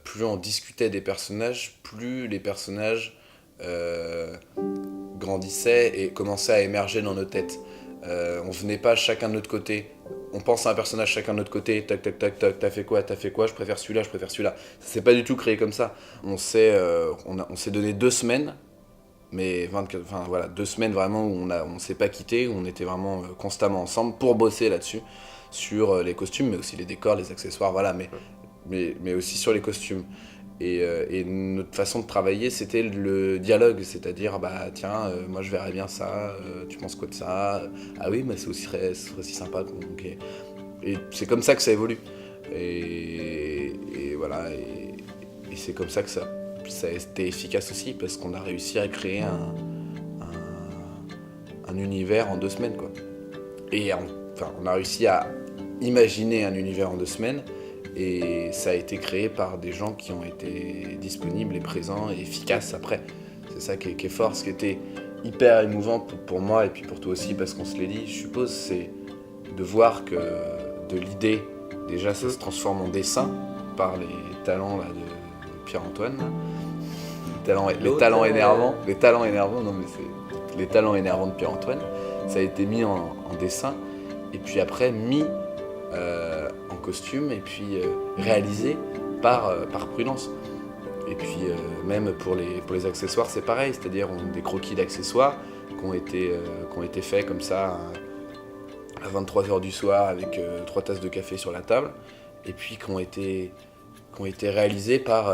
Plus on discutait des personnages, plus les personnages euh, grandissaient et commençaient à émerger dans nos têtes. On venait pas chacun de notre côté. On pense à un personnage chacun de notre côté, tac tac tac tac, t'as fait quoi, je préfère celui-là, je préfère celui-là. Ça s'est pas du tout créé comme ça. On s'est donné 2 semaines, mais 24, enfin voilà, 2 semaines vraiment où on s'est pas quitté, où on était vraiment constamment ensemble pour bosser là-dessus, sur les costumes, mais aussi les décors, les accessoires, voilà, mais aussi sur les costumes. Et notre façon de travailler, c'était le dialogue, c'est-à-dire, bah tiens, moi je verrais bien ça, tu penses quoi de ça? Ah oui, mais ce serait si sympa. Ok. Et c'est comme ça que ça évolue. Et voilà, et c'est comme ça que ça a été efficace aussi, parce qu'on a réussi à créer un univers en 2 semaines, quoi. Enfin, on a réussi à imaginer un univers en 2 semaines, et ça a été créé par des gens qui ont été disponibles et présents et efficaces après. C'est ça qui est fort, ce qui était hyper émouvant pour moi et puis pour toi aussi, parce qu'on se l'est dit, je suppose, c'est de voir que de l'idée, déjà ça se transforme en dessin par les talents là, de Pierre-Antoine. Les talents énervants, non mais c'est les talents énervants de Pierre-Antoine. Ça a été mis en dessin et puis après mis en costume et puis réalisé par Prudence. Et puis même pour les accessoires, c'est pareil, c'est-à-dire des croquis d'accessoires qui ont été faits comme ça à 23 h du soir avec 3 tasses de café sur la table, et puis qui ont été réalisés par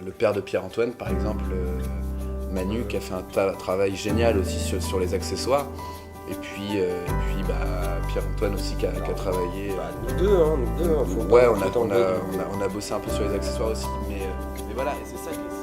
le père de Pierre-Antoine, par exemple, Manu, qui a fait un travail génial aussi sur les accessoires. Pierre-Antoine aussi qui a travaillé. Nous deux, hein, Ouais, on a bossé un peu sur les accessoires aussi, mais voilà, et c'est ça qui est